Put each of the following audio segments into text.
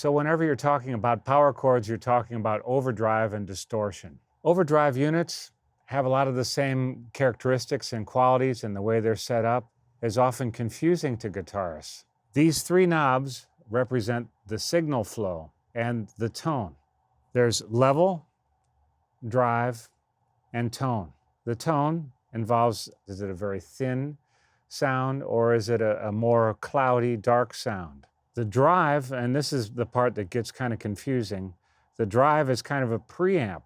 So whenever you're talking about power chords, you're talking about overdrive and distortion. Overdrive units have a lot of the same characteristics and qualities, and the way they're set up is often confusing to guitarists. These three knobs represent the signal flow and the tone. There's level, drive, and tone. The tone involves, is it a very thin sound or is it a more cloudy, dark sound? The drive, and this is the part that gets kind of confusing, the drive is kind of a preamp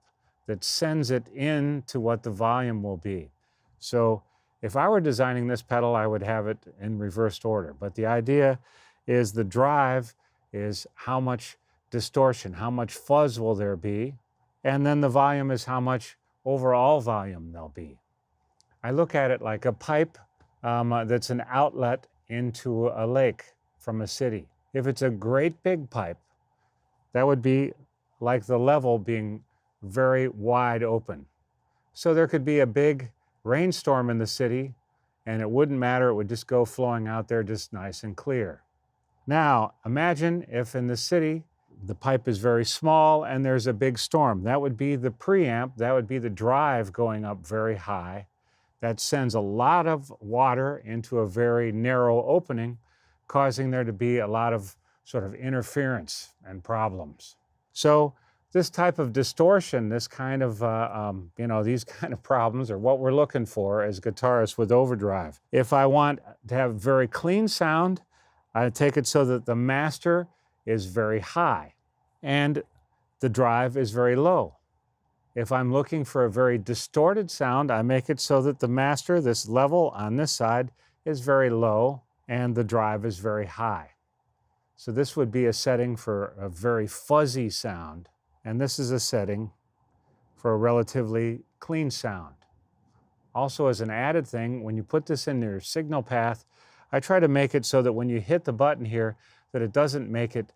that sends it into what the volume will be. So if I were designing this pedal, I would have it in reversed order. But the idea is the drive is how much distortion, how much fuzz will there be, and then the volume is how much overall volume there'll be. I look at it like a pipe that's an outlet into a lake from a city. If it's a great big pipe, that would be like the level being very wide open. So there could be a big rainstorm in the city and it wouldn't matter, it would just go flowing out there just nice and clear. Now, imagine if in the city the pipe is very small and there's a big storm. That would be the preamp, that would be the drive going up very high. That sends a lot of water into a very narrow opening, causing there to be a lot of sort of interference and problems. So this type of distortion, this kind of, these kind of problems are what we're looking for as guitarists with overdrive. If I want to have very clean sound, I take it so that the master is very high and the drive is very low. If I'm looking for a very distorted sound, I make it so that the master, this level on this side, is very low and the drive is very high. So this would be a setting for a very fuzzy sound, and this is a setting for a relatively clean sound. Also, as an added thing, when you put this in your signal path, I try to make it so that when you hit the button here, that it doesn't make it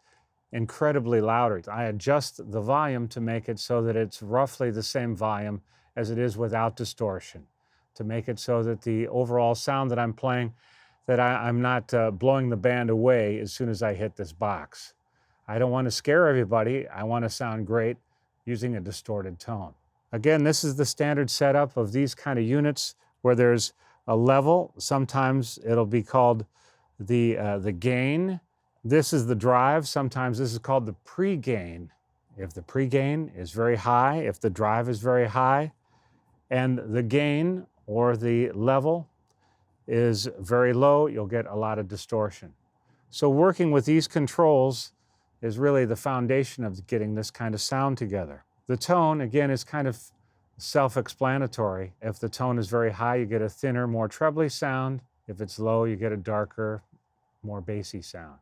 incredibly louder. I adjust the volume to make it so that it's roughly the same volume as it is without distortion, to make it so that the overall sound that I'm playing, that I'm not blowing the band away as soon as I hit this box. I don't want to scare everybody. I want to sound great using a distorted tone. Again, this is the standard setup of these kind of units where there's a level. Sometimes it'll be called the gain. This is the drive. Sometimes this is called the pre-gain. If the pre-gain is very high, if the drive is very high, and the gain or the level is very low, you'll get a lot of distortion. So working with these controls is really the foundation of getting this kind of sound together. The tone, again, is kind of self-explanatory. If the tone is very high, you get a thinner, more trebly sound. If it's low, you get a darker, more bassy sound.